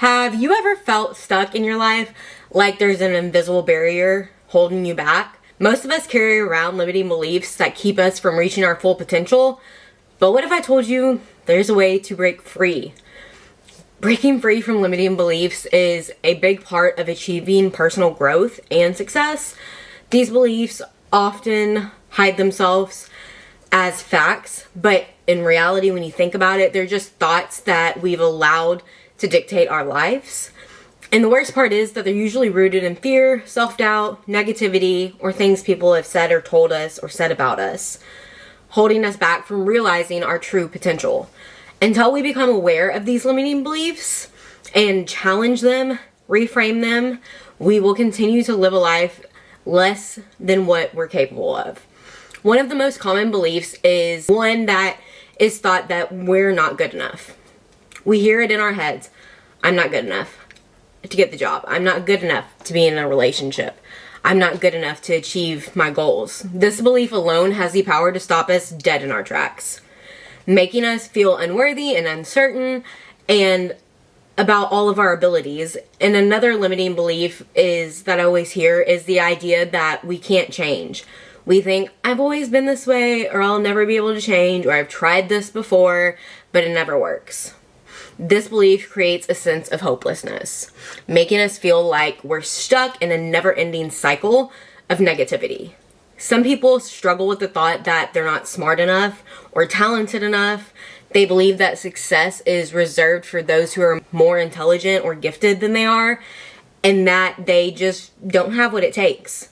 Have you ever felt stuck in your life, like there's an invisible barrier holding you back? Most of us carry around limiting beliefs that keep us from reaching our full potential. But what if I told you there's a way to break free? Breaking free from limiting beliefs is a big part of achieving personal growth and success. These beliefs often hide themselves as facts, but in reality, when you think about it, they're just thoughts that we've allowed to dictate our lives. And the worst part is that they're usually rooted in fear, self-doubt, negativity, or things people have said or told us or said about us, holding us back from realizing our true potential. Until we become aware of these limiting beliefs and challenge them, reframe them, we will continue to live a life less than what we're capable of. One of the most common beliefs is one that is thought that we're not good enough. We hear it in our heads. I'm not good enough to get the job. I'm not good enough to be in a relationship. I'm not good enough to achieve my goals. This belief alone has the power to stop us dead in our tracks, making us feel unworthy and uncertain and about all of our abilities. And another limiting belief is that I always hear is the idea that we can't change. We think, I've always been this way, or I'll never be able to change, or I've tried this before, but it never works. This belief creates a sense of hopelessness, making us feel like we're stuck in a never-ending cycle of negativity. Some people struggle with the thought that they're not smart enough or talented enough. They believe that success is reserved for those who are more intelligent or gifted than they are, and that they just don't have what it takes.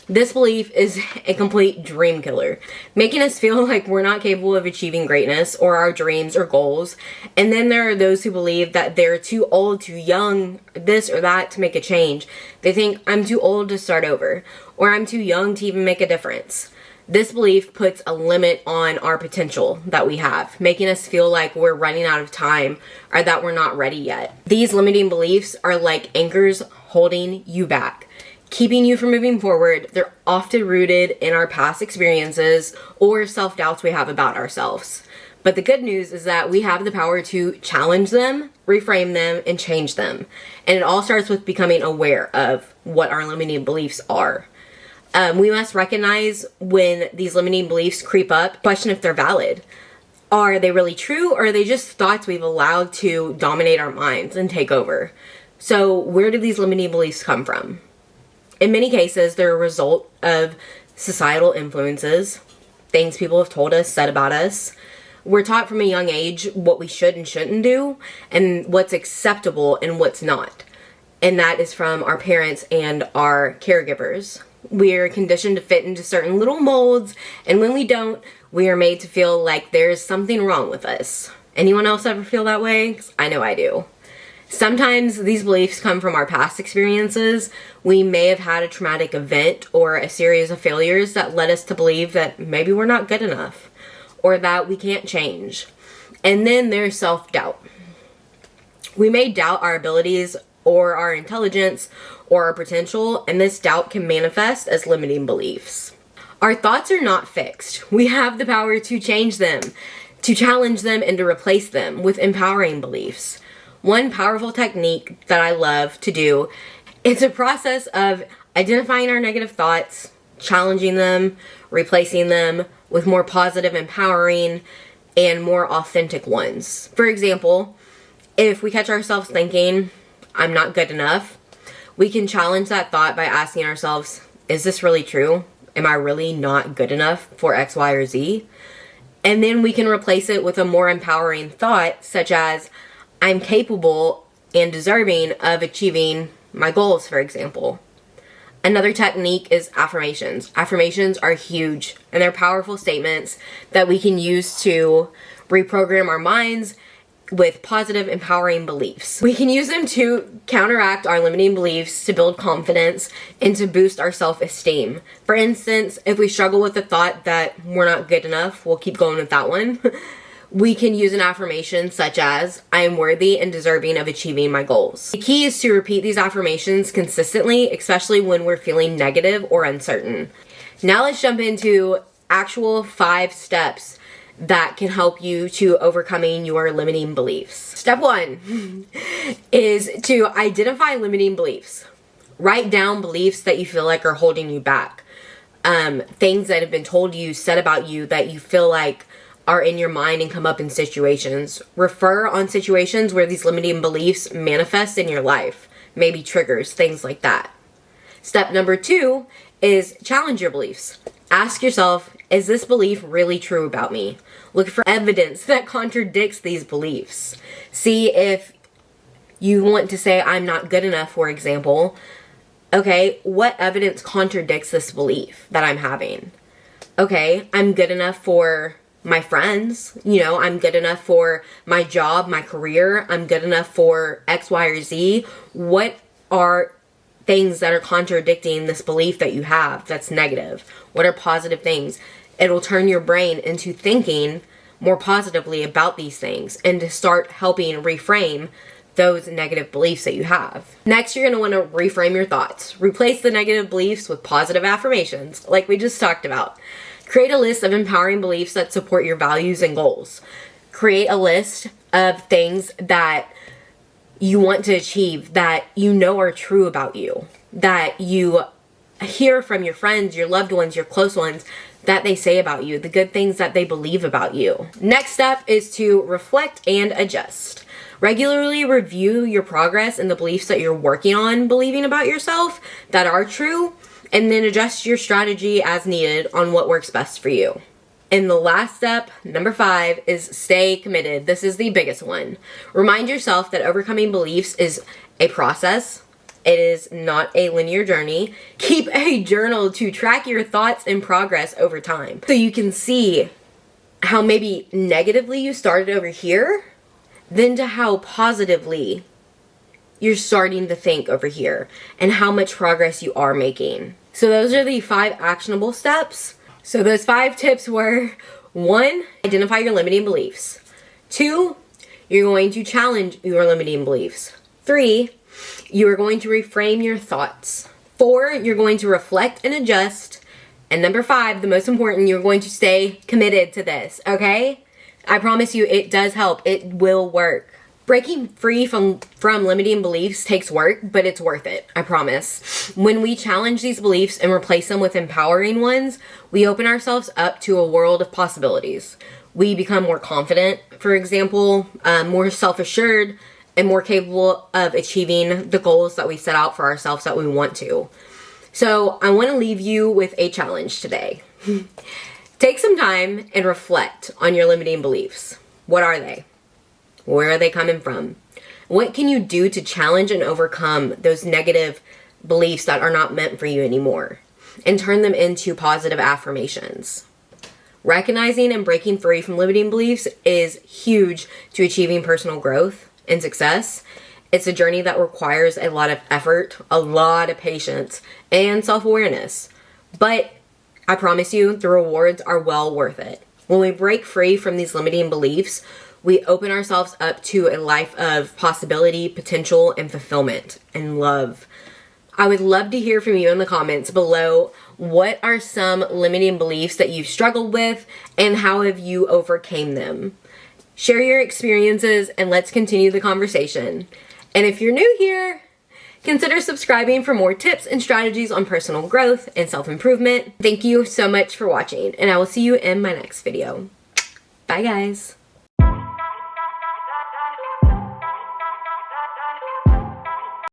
This belief is a complete dream killer, making us feel like we're not capable of achieving greatness or our dreams or goals. And then there are those who believe that they're too old, too young, this or that to make a change. They think, I'm too old to start over, or I'm too young to even make a difference. This belief puts a limit on our potential that we have, making us feel like we're running out of time or that we're not ready yet. These limiting beliefs are like anchors holding you back, keeping you from moving forward. They're often rooted in our past experiences or self-doubts we have about ourselves. But the good news is that we have the power to challenge them, reframe them, and change them. And it all starts with becoming aware of what our limiting beliefs are. We must recognize when these limiting beliefs creep up, question if they're valid. Are they really true, or are they just thoughts we've allowed to dominate our minds and take over? So where do these limiting beliefs come from? In many cases, they're a result of societal influences, things people have told us, said about us. We're taught from a young age what we should and shouldn't do, and what's acceptable and what's not. And that is from our parents and our caregivers. We're conditioned to fit into certain little molds, and when we don't, we are made to feel like there's something wrong with us. Anyone else ever feel that way? 'Cause I know I do. Sometimes these beliefs come from our past experiences. We may have had a traumatic event or a series of failures that led us to believe that maybe we're not good enough or that we can't change. And then there's self-doubt. We may doubt our abilities or our intelligence or our potential, and this doubt can manifest as limiting beliefs. Our thoughts are not fixed. We have the power to change them, to challenge them, and to replace them with empowering beliefs. One powerful technique that I love to do, it's a process of identifying our negative thoughts, challenging them, replacing them with more positive, empowering, and more authentic ones. For example, if we catch ourselves thinking, I'm not good enough, we can challenge that thought by asking ourselves, is this really true? Am I really not good enough for X, Y, or Z? And then we can replace it with a more empowering thought, such as, I'm capable and deserving of achieving my goals, for example. Another technique is affirmations. Affirmations are huge, and they're powerful statements that we can use to reprogram our minds with positive, empowering beliefs. We can use them to counteract our limiting beliefs, to build confidence, and to boost our self-esteem. For instance, if we struggle with the thought that we're not good enough, we'll keep going with that one. We can use an affirmation such as, I am worthy and deserving of achieving my goals. The key is to repeat these affirmations consistently, especially when we're feeling negative or uncertain. Now let's jump into actual 5 steps that can help you to overcoming your limiting beliefs. Step 1 is to identify limiting beliefs. Write down beliefs that you feel like are holding you back. Things that have been told you, said about you, that you feel like are in your mind and come up in situations. Refer on situations where these limiting beliefs manifest in your life. Maybe triggers, things like that. Step number 2 is challenge your beliefs. Ask yourself, is this belief really true about me? Look for evidence that contradicts these beliefs. See if you want to say, I'm not good enough, for example. Okay, what evidence contradicts this belief that I'm having? Okay, I'm good enough for my friends, I'm good enough for my job, my career, I'm good enough for X, Y, or Z. What are things that are contradicting this belief that you have that's negative? What are positive things? It'll turn your brain into thinking more positively about these things and to start helping reframe those negative beliefs that you have. Next, you're going to want to reframe your thoughts. Replace the negative beliefs with positive affirmations, like we just talked about. Create a list of empowering beliefs that support your values and goals. Create a list of things that you want to achieve, that you know are true about you, that you hear from your friends, your loved ones, your close ones, that they say about you, the good things that they believe about you. Next step is to reflect and adjust. Regularly review your progress and the beliefs that you're working on believing about yourself that are true, and then adjust your strategy as needed on what works best for you. And the last step, number 5, is stay committed. This is the biggest one. Remind yourself that overcoming beliefs is a process. It is not a linear journey. Keep a journal to track your thoughts and progress over time, so you can see how maybe negatively you started over here, then to how positively you're starting to think over here and how much progress you are making. So those are the 5 actionable steps. So those 5 tips were: 1, identify your limiting beliefs. 2, you're going to challenge your limiting beliefs. 3, you are going to reframe your thoughts. 4, you're going to reflect and adjust. And number 5, the most important, you're going to stay committed to this, okay? I promise you, it does help. It will work. Breaking free from limiting beliefs takes work, but it's worth it. I promise. When we challenge these beliefs and replace them with empowering ones, we open ourselves up to a world of possibilities. We become more confident, for example, more self-assured, and more capable of achieving the goals that we set out for ourselves that we want to. So I want to leave you with a challenge today. Take some time and reflect on your limiting beliefs. What are they? Where are they coming from? What can you do to challenge and overcome those negative beliefs that are not meant for you anymore, and turn them into positive affirmations? Recognizing and breaking free from limiting beliefs is huge to achieving personal growth and success. It's a journey that requires a lot of effort, a lot of patience, and self-awareness. But I promise you, the rewards are well worth it. When we break free from these limiting beliefs, we open ourselves up to a life of possibility, potential, and fulfillment, and love. I would love to hear from you in the comments below. What are some limiting beliefs that you've struggled with, and how have you overcame them? Share your experiences, and let's continue the conversation. And if you're new here, consider subscribing for more tips and strategies on personal growth and self-improvement. Thank you so much for watching, and I will see you in my next video. Bye, guys.